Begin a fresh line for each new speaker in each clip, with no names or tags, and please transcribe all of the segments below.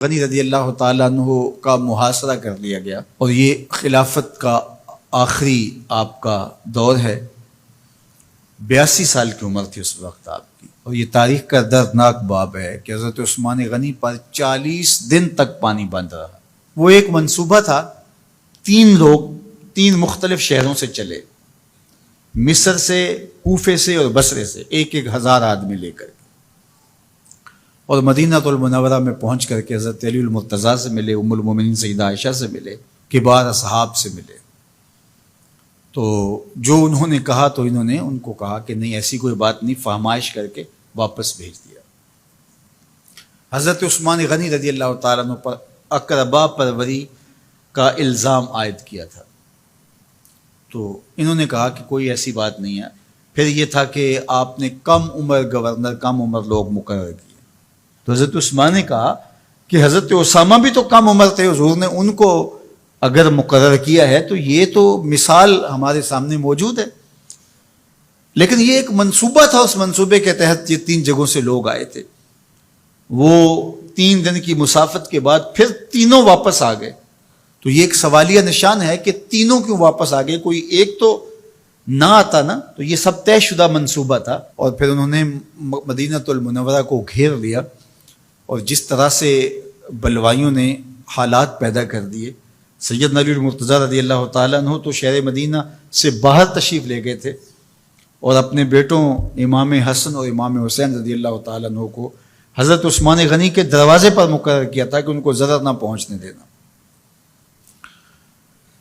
غنی رضی اللہ تعالیٰ عنہ کا محاصرہ کر لیا گیا اور یہ خلافت کا آخری آپ کا دور ہے۔ 82 سال کی عمر تھی اس وقت آپ کی، اور یہ تاریخ کا دردناک باب ہے کہ حضرت عثمان غنی پر 40 دن تک پانی بند رہا۔ وہ ایک منصوبہ تھا، 3 لوگ 3 مختلف شہروں سے چلے، مصر سے، کوفے سے اور بصرے سے، 1,000 آدمی لے کر، اور مدینہ المنورہ میں پہنچ کر کے حضرت علی المرتضیٰ سے ملے، ام المومنین سیدہ عائشہ سے ملے، کبار اصحاب سے ملے۔ تو جو انہوں نے کہا تو انہوں نے ان کو کہا کہ نہیں، ایسی کوئی بات نہیں، فہمائش کر کے واپس بھیج دیا۔ حضرت عثمان غنی رضی اللہ تعالیٰ عنہ پر اقربا پروری کا الزام عائد کیا تھا، تو انہوں نے کہا کہ کوئی ایسی بات نہیں ہے۔ پھر یہ تھا کہ آپ نے کم عمر گورنر، کم عمر لوگ مقرر کیے، تو حضرت عثمان نے کہا کہ حضرت اسامہ بھی تو کم عمر تھے، حضور نے ان کو اگر مقرر کیا ہے تو یہ تو مثال ہمارے سامنے موجود ہے، لیکن یہ ایک منصوبہ تھا، اس منصوبے کے تحت یہ 3 جگہوں سے لوگ آئے تھے۔ وہ 3 دن کی مسافت کے بعد پھر تینوں واپس آ گئے، تو یہ ایک سوالیہ نشان ہے کہ تینوں کیوں واپس آ گئے، کوئی ایک تو نہ آتا نا۔ تو یہ سب طے شدہ منصوبہ تھا، اور پھر انہوں نے مدینہ المنورہ کو گھیر لیا، اور جس طرح سے بلوائیوں نے حالات پیدا کر دیے۔ سیدنا علی المرتضیٰ رضی اللہ تعالیٰ عنہ تو شہر مدینہ سے باہر تشریف لے گئے تھے، اور اپنے بیٹوں امام حسن اور امام حسین رضی اللہ تعالیٰ عنہ کو حضرت عثمان غنی کے دروازے پر مقرر کیا تھا کہ ان کو ضرر نہ پہنچنے دینا۔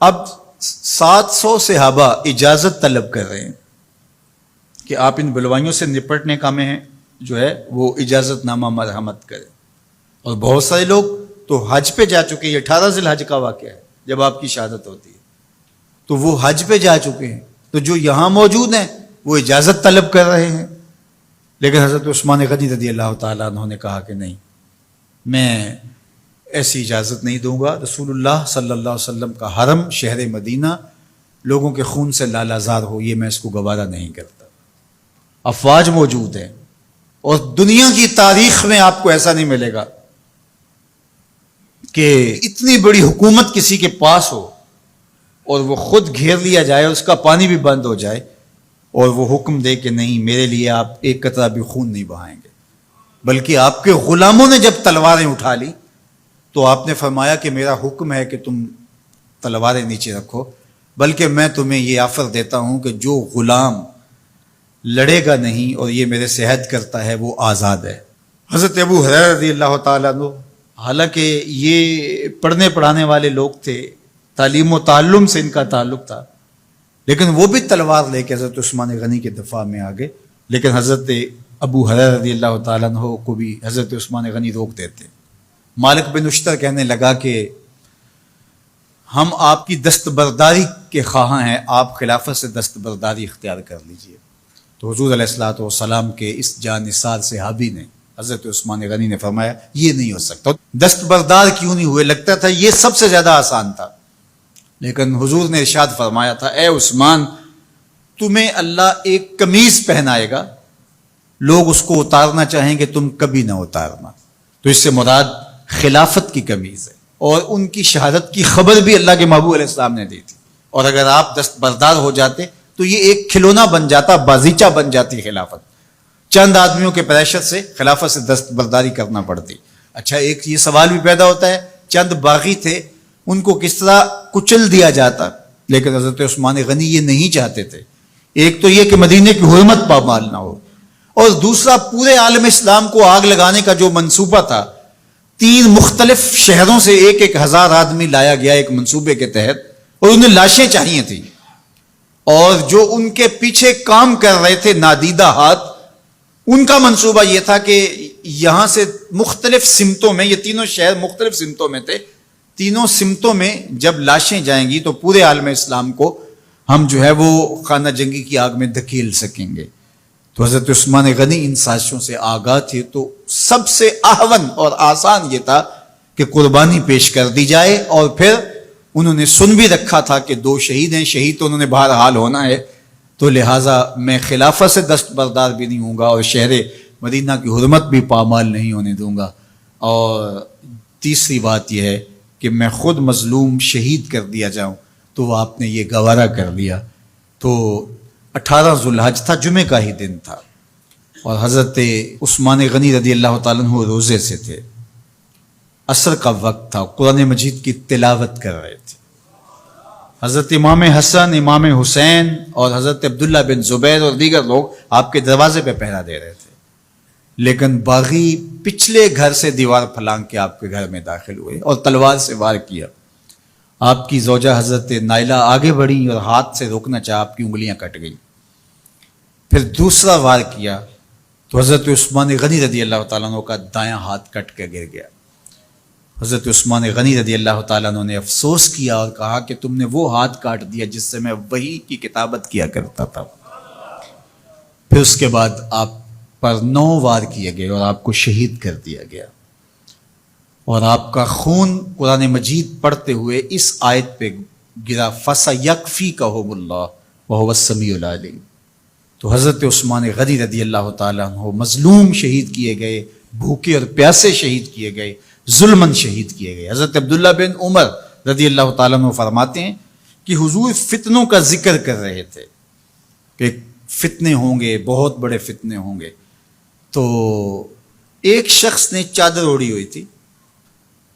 اب 700 صحابہ اجازت طلب کر رہے ہیں کہ آپ ان بلوائیوں سے نپٹنے کا میں جو ہے وہ اجازت نامہ مرحمت کریں، اور بہت سارے لوگ تو حج پہ جا چکے ہیں۔ 18 ذی الحج کا واقعہ ہے جب آپ کی شہادت ہوتی ہے، تو وہ حج پہ جا چکے ہیں، تو جو یہاں موجود ہیں وہ اجازت طلب کر رہے ہیں، لیکن حضرت عثمان غنی رضی اللہ تعالیٰ عنہ نے کہا کہ نہیں، میں ایسی اجازت نہیں دوں گا۔ رسول اللہ صلی اللہ علیہ وسلم کا حرم شہر مدینہ لوگوں کے خون سے لالازار ہو، یہ میں اس کو گوارا نہیں کرتا۔ افواج موجود ہیں، اور دنیا کی تاریخ میں آپ کو ایسا نہیں ملے گا کہ اتنی بڑی حکومت کسی کے پاس ہو اور وہ خود گھیر لیا جائے، اس کا پانی بھی بند ہو جائے، اور وہ حکم دے کہ نہیں، میرے لیے آپ ایک قطرہ بھی خون نہیں بہائیں گے۔ بلکہ آپ کے غلاموں نے جب تلواریں اٹھا لی تو آپ نے فرمایا کہ میرا حکم ہے کہ تم تلواریں نیچے رکھو، بلکہ میں تمہیں یہ آفر دیتا ہوں کہ جو غلام لڑے گا نہیں اور یہ میرے سے عہد کرتا ہے وہ آزاد ہے۔ حضرت ابو ہریرہ رضی اللہ تعالیٰ عنہ، حالانکہ یہ پڑھنے پڑھانے والے لوگ تھے، تعلیم و تعلم سے ان کا تعلق تھا، لیکن وہ بھی تلوار لے کے حضرت عثمان غنی کے دفاع میں آ گئے، لیکن حضرت ابو ہریرہ رضی اللہ تعالیٰ عنہ کو بھی حضرت عثمان غنی روک دیتے۔ مالک بن اشتر کہنے لگا کہ ہم آپ کی دستبرداری کے خواہاں ہیں، آپ خلافت سے دستبرداری اختیار کر لیجئے۔ تو حضور علیہ الصلوۃ والسلام کے اس جانثار صحابی نے، حضرت عثمان غنی نے فرمایا یہ نہیں ہو سکتا۔ دستبردار کیوں نہیں ہوئے؟ لگتا تھا یہ سب سے زیادہ آسان تھا، لیکن حضور نے ارشاد فرمایا تھا، اے عثمان، تمہیں اللہ ایک قمیض پہنائے گا، لوگ اس کو اتارنا چاہیں گے، تم کبھی نہ اتارنا۔ تو اس سے مراد خلافت کی قمیض ہے، اور ان کی شہادت کی خبر بھی اللہ کے محبوب علیہ السلام نے دی تھی، اور اگر آپ دستبردار ہو جاتے تو یہ ایک کھلونا بن جاتا، بازیچہ بن جاتی خلافت۔ چند آدمیوں کے پریشر سے خلافت سے دستبرداری کرنا پڑتی۔ اچھا، ایک یہ سوال بھی پیدا ہوتا ہے، چند باغی تھے، ان کو کس طرح کچل دیا جاتا؟ لیکن حضرت عثمان غنی یہ نہیں چاہتے تھے۔ ایک تو یہ کہ مدینے کی حرمت پامال نہ ہو، اور دوسرا پورے عالم اسلام کو آگ لگانے کا جو منصوبہ تھا، 3 مختلف شہروں سے 1,000 آدمی لایا گیا ایک منصوبے کے تحت، اور انہیں لاشیں چاہیے تھیں، اور جو ان کے پیچھے کام کر رہے تھے نادیدہ ہاتھ، ان کا منصوبہ یہ تھا کہ یہاں سے مختلف سمتوں میں، یہ تینوں شہر مختلف سمتوں میں تھے، تینوں سمتوں میں جب لاشیں جائیں گی تو پورے عالم اسلام کو ہم جو ہے وہ خانہ جنگی کی آگ میں دھکیل سکیں گے۔ تو حضرت عثمان غنی ان سازشوں سے آگاہ تھے، تو سب سے اہون اور آسان یہ تھا کہ قربانی پیش کر دی جائے، اور پھر انہوں نے سن بھی رکھا تھا کہ 2 شہید ہیں، شہید تو انہوں نے بہرحال ہونا ہے، تو لہٰذا میں خلافت سے دستبردار بھی نہیں ہوں گا، اور شہر مدینہ کی حرمت بھی پامال نہیں ہونے دوں گا، اور تیسری بات یہ ہے کہ میں خود مظلوم شہید کر دیا جاؤں، تو وہ آپ نے یہ گوارا کر لیا۔ تو 18 ذوالحج تھا، جمعے کا ہی دن تھا، اور حضرت عثمان غنی رضی اللہ تعالیٰ عنہ روزے سے تھے، عصر کا وقت تھا، قرآن مجید کی تلاوت کر رہے تھے۔ حضرت امام حسن، امام حسین اور حضرت عبداللہ بن زبیر اور دیگر لوگ آپ کے دروازے پہ پہرا دے رہے تھے، لیکن باغی پچھلے گھر سے دیوار پھلانگ کے آپ کے گھر میں داخل ہوئے اور تلوار سے وار کیا۔ آپ کی زوجہ حضرت نائلہ آگے بڑھی اور ہاتھ سے روکنا چاہا، آپ کی انگلیاں کٹ گئی۔ پھر دوسرا وار کیا تو حضرت عثمان غنی رضی اللہ تعالیٰ عنہ کا دایاں ہاتھ کٹ کے گر گیا۔ حضرت عثمان غنی رضی اللہ تعالیٰ عنہ نے افسوس کیا اور کہا کہ تم نے وہ ہاتھ کاٹ دیا جس سے میں وحی کی کتابت کیا کرتا تھا۔ پھر اس کے بعد آپ پر 9 وار کیے گئے اور آپ کو شہید کر دیا گیا، اور آپ کا خون قرآن مجید پڑھتے ہوئے اس آیت پہ گرا، فَسَيَكْفِيكَهُمُ اللَّهُ وَهُوَ السَّمِيعُ الْعَلِيمُ۔ تو حضرت عثمان غنی رضی اللہ تعالیٰ عنہ مظلوم شہید کیے گئے، بھوکے اور پیاسے شہید کیے گئے، ظلماً شہید کیے گئے۔ حضرت عبداللہ بن عمر رضی اللہ تعالیٰ عنہ فرماتے ہیں کہ حضور فتنوں کا ذکر کر رہے تھے کہ فتنے ہوں گے، بہت بڑے فتنے ہوں گے۔ تو ایک شخص نے چادر اوڑھی ہوئی تھی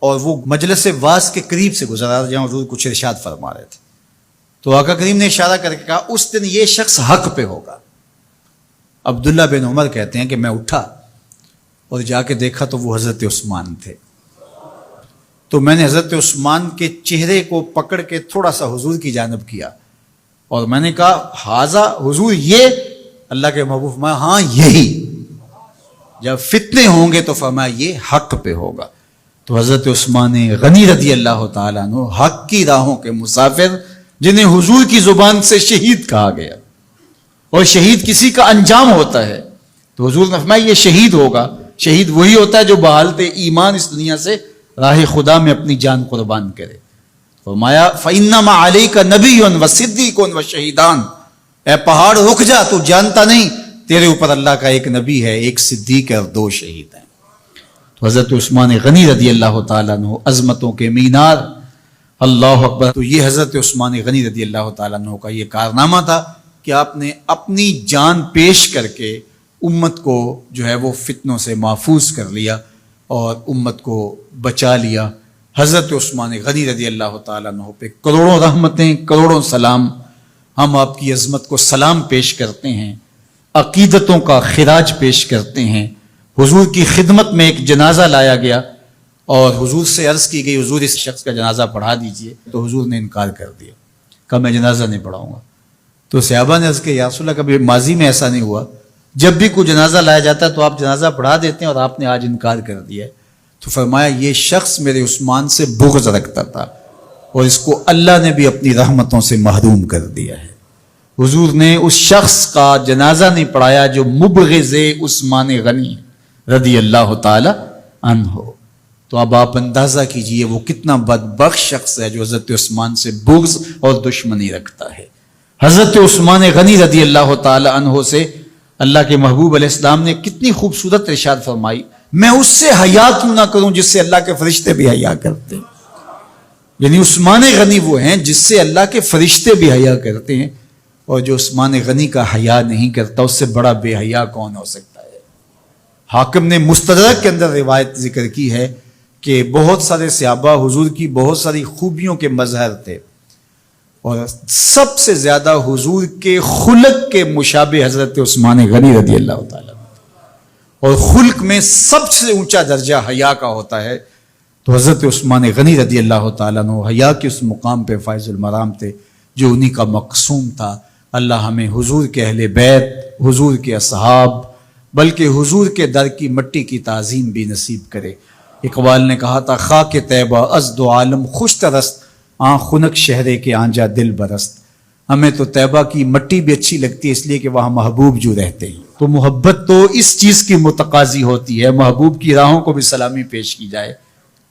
اور وہ مجلس واعظ کے قریب سے گزرا جہاں حضور کچھ ارشاد فرما رہے تھے، تو آقا کریم نے اشارہ کر کے کہا اس دن یہ شخص حق پہ ہوگا۔ عبداللہ بن عمر کہتے ہیں کہ میں اٹھا اور جا کے دیکھا تو وہ حضرت عثمان تھے۔ تو میں نے حضرت عثمان کے چہرے کو پکڑ کے تھوڑا سا حضور کی جانب کیا اور میں نے کہا حاذا، حضور یہ؟ اللہ کے محبوب فرمایا ہاں یہی، جب فتنے ہوں گے تو فرمایا یہ حق پہ ہوگا۔ تو حضرت عثمان غنی رضی اللہ تعالیٰ عنہ حق کی راہوں کے مسافر، جنہیں حضور کی زبان سے شہید کہا گیا، اور شہید کسی کا انجام ہوتا ہے، تو حضور نے فرمایا یہ شہید ہوگا۔ شہید وہی ہوتا ہے جو بحالت ایمان اس دنیا سے راہ خدا میں اپنی جان قربان کرے۔ فرمایا فَإِنَّمَا عَلَيْكَ نَبِيٌّ وَصِدِّيقٌ وَشَهِيدَانِ، اے پہاڑ رک جا، تو جانتا نہیں تیرے اوپر اللہ کا ایک نبی ہے، ایک صدیق ہے اور 2 شہید ہیں۔ تو حضرت عثمان غنی رضی اللہ تعالیٰ عنہ عظمتوں کے مینار، اللہ اکبر۔ تو یہ حضرت عثمان غنی رضی اللہ تعالیٰ عنہ کا یہ کارنامہ تھا کہ آپ نے اپنی جان پیش کر کے امت کو جو ہے وہ فتنوں سے محفوظ کر لیا اور امت کو بچا لیا۔ حضرت عثمان غنی رضی اللہ تعالیٰ عنہ پہ کروڑوں رحمتیں، کروڑوں سلام۔ ہم آپ کی عظمت کو سلام پیش کرتے ہیں، عقیدتوں کا خراج پیش کرتے ہیں۔ حضور کی خدمت میں ایک جنازہ لایا گیا اور حضور سے عرض کی گئی حضور اس شخص کا جنازہ پڑھا دیجئے، تو حضور نے انکار کر دیا، کہا میں جنازہ نہیں پڑھاؤں گا۔ تو صحابہ نے عرض کیا یا رسول اللہ، کبھی ماضی میں ایسا نہیں ہوا، جب بھی کوئی جنازہ لایا جاتا ہے تو آپ جنازہ پڑھا دیتے ہیں اور آپ نے آج انکار کر دیا ہے۔ تو فرمایا یہ شخص میرے عثمان سے بغض رکھتا تھا اور اس کو اللہ نے بھی اپنی رحمتوں سے محروم کر دیا ہے۔ حضور نے اس شخص کا جنازہ نہیں پڑھایا جو مبغض عثمان غنی رضی اللہ تعالی عنہ۔ تو اب آپ اندازہ کیجئے وہ کتنا بدبخت شخص ہے جو حضرت عثمان سے بغض اور دشمنی رکھتا ہے۔ حضرت عثمان غنی رضی اللہ تعالی عنہ سے اللہ کے محبوب علیہ السلام نے کتنی خوبصورت ارشاد فرمائی، میں اس سے حیا کیوں نہ کروں جس سے اللہ کے فرشتے بھی حیا کرتے ہیں۔ یعنی عثمان غنی وہ ہیں جس سے اللہ کے فرشتے بھی حیا کرتے ہیں، اور جو عثمان غنی کا حیا نہیں کرتا اس سے بڑا بے حیا کون ہو سکتا ہے۔ حاکم نے مستدرک کے اندر روایت ذکر کی ہے کہ بہت سارے صحابہ حضور کی بہت ساری خوبیوں کے مظہر تھے، اور سب سے زیادہ حضور کے خلق کے مشابہ حضرت عثمان غنی رضی اللہ تعالیٰ، اور خلق میں سب سے اونچا درجہ حیا کا ہوتا ہے۔ تو حضرت عثمان غنی رضی اللہ تعالیٰ عنہ حیا کے اس مقام پہ فائز المرام تھے جو انہی کا مقصوم تھا۔ اللہ ہمیں حضور کے اہل بیت، حضور کے اصحاب، بلکہ حضور کے در کی مٹی کی تعظیم بھی نصیب کرے۔ اقبال نے کہا تھا خاک طیبہ از دو عالم خوش ترست، آن خنک شہرے کے آنجا دل برست۔ ہمیں تو طیبہ کی مٹی بھی اچھی لگتی ہے اس لیے کہ وہاں محبوب جو رہتے ہیں، تو محبت تو اس چیز کی متقاضی ہوتی ہے، محبوب کی راہوں کو بھی سلامی پیش کی جائے۔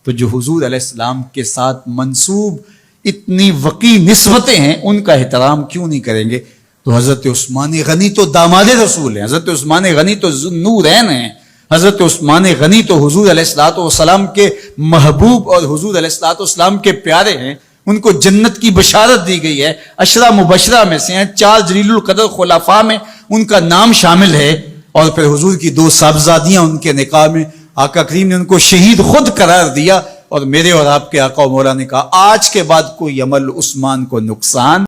تو جو حضور علیہ السلام کے ساتھ منسوب اتنی وقی نسبتیں ہیں ان کا احترام کیوں نہیں کریں گے؟ تو حضرت عثمان غنی تو داماد رسول ہیں، حضرت عثمان غنی تو ذو النورین ہیں، حضرت عثمان غنی تو حضور علیہ الصلوۃ والسلام کے محبوب اور حضور علیہ الصلوۃ والسلام کے پیارے ہیں، ان کو جنت کی بشارت دی گئی ہے، عشرہ مبشرہ میں سے ہیں، 4 جلیل القدر خلفاء میں ان کا نام شامل ہے، اور پھر حضور کی 2 صاحبزادیاں ان کے نکاح میں، آقا کریم نے ان کو شہید خود قرار دیا، اور میرے اور آپ کے آقا و مولا نے کہا آج کے بعد کوئی عمل عثمان کو نقصان